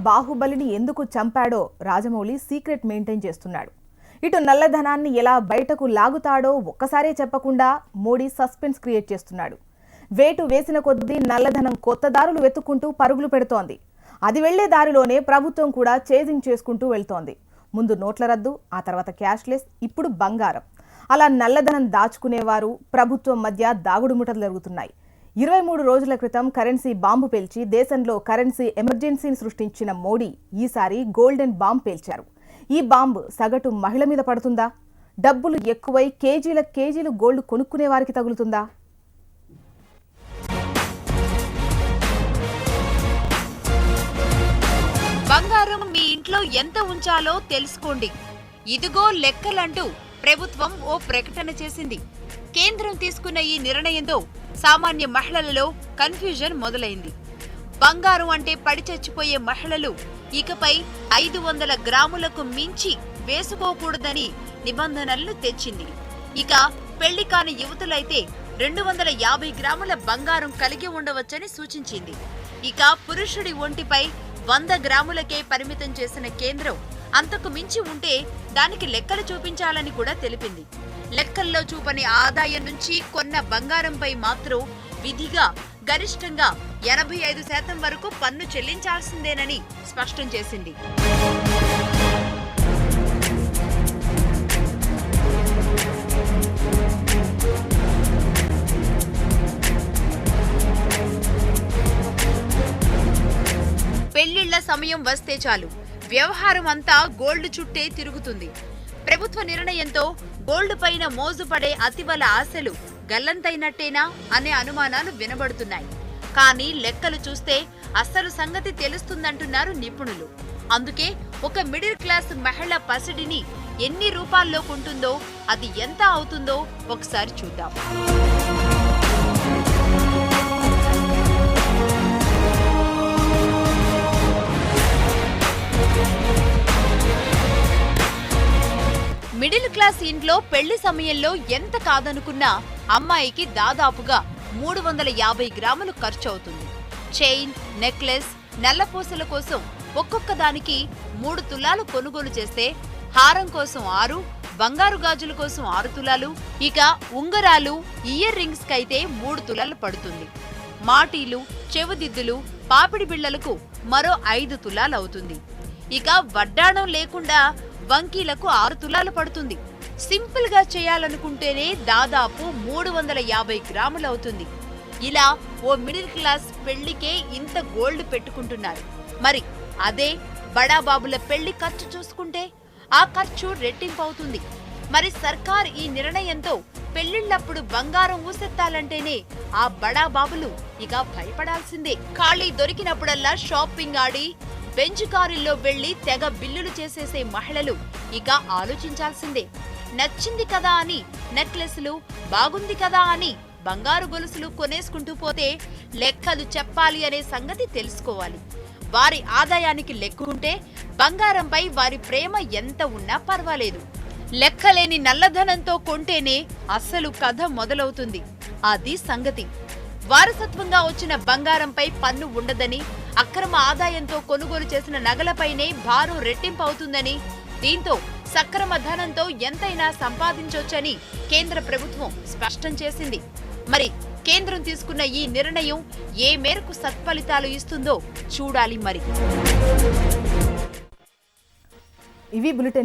బాహుబలిని ఎందుకు చంపాడో Rajamouli secret maintain చేస్తున్నాడు. ఇటు నల్లధనాన్ని ఎలా బయటకు లాగుతాడో ఒక్కసారే చెప్పకుండా మోడీ సస్పెన్స్ క్రియేట్ చేస్తున్నాడు. వేటు వేసిన కొద్దీ నల్లధనం కొత్త దారులు వెతుక్కుంటూ పరుగులు పెడుతోంది. అది వెళ్లే దారిలోనే ప్రభుత్వం కూడా చేజింగ్ చేసుకుంటూ వెళ్తోంది. ముందు నోట్ల రద్దు, ఆ తర్వాత క్యాష్లెస్, ఇప్పుడు బంగారం. అలా నల్లధనం దాచుకునేవారు ప్రభుత్వం మధ్య దాగుడుముటలు జరుగుతున్నాయి. 23 రోజుల క్రితం కరెన్సీ బాంబు పేల్చి దేశంలో కరెన్సీ ఎమర్జెన్సీని సృష్టించిన మోడీ ఈసారి గోల్డెన్ బాంబు పేల్చారు. ఈ బాంబు సగటు మహిళ మీద పడుతుందా? డబ్బులు ఎక్కువై కేజీలు గోల్డ్ కొనుక్కునే వారికి తగులుతుందా? బంగారం మీ ఇంట్లో ఎంత ఉంచాలో తెలుసుకోండి. ఇదిగో లెక్కలంటూ ప్రభుత్వం ఓ ప్రకటన చేసింది. కేంద్రం తీసుకున్న ఈ నిర్ణయంతో సామాన్య మహిళలలో కన్ఫ్యూజన్ మొదలైంది. బంగారం అంటే పడి చచ్చిపోయే మహిళలు ఇకపై 500 గ్రాములకు మించి వేసుకోకూడదని నిబంధనలను తెచ్చింది. ఇక పెళ్లి కాని యువతులైతే 250 గ్రాముల బంగారం కలిగి ఉండవచ్చని సూచించింది. ఇక పురుషుడి ఒంటిపై 100 గ్రాములకే పరిమితం చేసిన కేంద్రం అంతకు మించి ఉంటే దానికి లెక్కలు చూపించాలని కూడా తెలిపింది. లెక్కల్లో చూపని ఆదాయం నుంచి కొన్న బంగారంపై మాత్రం విధిగా గరిష్టంగా 85% వరకు పన్ను చెల్లించాల్సిందేనని స్పష్టం చేసింది. పెళ్లిళ్ల సమయం వస్తే చాలు వ్యవహారం అంతా గోల్డ్ చుట్టే తిరుగుతుంది. ప్రభుత్వ నిర్ణయంతో గోల్డ్ పైన మోజుపడే అతివల ఆశలు గల్లంతైనట్టేనా అనే అనుమానాలు వినబడుతున్నాయి. కానీ లెక్కలు చూస్తే అసలు సంగతి తెలుస్తుందంటున్నారు నిపుణులు. అందుకే ఒక మిడిల్ క్లాస్ మహిళ పసిడిని ఎన్ని రూపాల్లో కొంటుందో, అది ఎంత అవుతుందో ఒకసారి చూద్దాం. మిడిల్ క్లాస్ ఇంట్లో పెళ్లి సమయంలో ఎంత కాదనుకున్నా అమ్మాయికి దాదాపుగా 350 గ్రాములు ఖర్చు అవుతుంది. చైన్, నెక్లెస్, నల్లపూసల కోసం ఒక్కొక్క దానికి 3 తులాలు కొనుగోలు చేస్తే హారం కోసం 6, బంగారు గాజుల కోసం 6 తులాలు, ఇక ఉంగరాలు, ఇయర్ రింగ్స్ కైతే 3 తులాలు పడుతుంది. మాటీలు, చెవుదిద్దులు, పాపిడి బిళ్లలకు మరో 5 తులాలు అవుతుంది. ఇక వడ్డాణం లేకుండా వంకీలకు 6 తులాలు పడుతుంది. సింపుల్ గా చేయాలనుకుంటేనే దాదాపు 350 గ్రాములు అవుతుంది. ఇలా ఓ మిడిల్ క్లాస్ పెళ్లికే ఇంత గోల్డ్ పెట్టుకుంటున్నారు. మరి అదే బడాబాబుల పెళ్లి ఖర్చు చూసుకుంటే ఆ ఖర్చు రెట్టింపు అవుతుంది. మరి సర్కార్ ఈ నిర్ణయంతో పెళ్లిళ్లప్పుడు బంగారం ఊసెత్తాలంటేనే ఆ బడాబాబులు ఇక భయపడాల్సిందే. ఖాళీ దొరికినప్పుడల్లా షాపింగ్ ఆడి బెంచ్ కారుల్లో వెళ్లి తెగ బిల్లులు చేసేసే మహిళలు ఇక ఆలోచించాల్సిందే. నచ్చింది కదా అని నెక్లెస్లు, బాగుంది కదా అని బంగారు గొలుసులు కొనేసుకుంటూ పోతే లెక్కలు చెప్పాలి అనే సంగతి తెలుసుకోవాలి. వారి ఆదాయానికి లెక్కుంటే బంగారంపై వారి ప్రేమ ఎంత ఉన్నా పర్వాలేదు. లెక్కలేని నల్లధనంతో కొంటేనే అస్సలు కథ మొదలవుతుంది. అది సంగతి. వారసత్వంగా వచ్చిన బంగారంపై పన్ను ఉండదని, అక్రమ ఆదాయంతో కొనుగోలు చేసిన నగలపైనే భారం రెట్టింపు అవుతుందని, దీంతో సక్రమ ధనంతో ఎంతైనా సంపాదించొచ్చని కేంద్ర ప్రభుత్వం స్పష్టం చేసింది. మరి కేంద్రం తీసుకున్న ఈ నిర్ణయం ఏ మేరకు సత్ఫలితాలు ఇస్తుందో చూడాలి. మరి ఇవి బులెటిన్.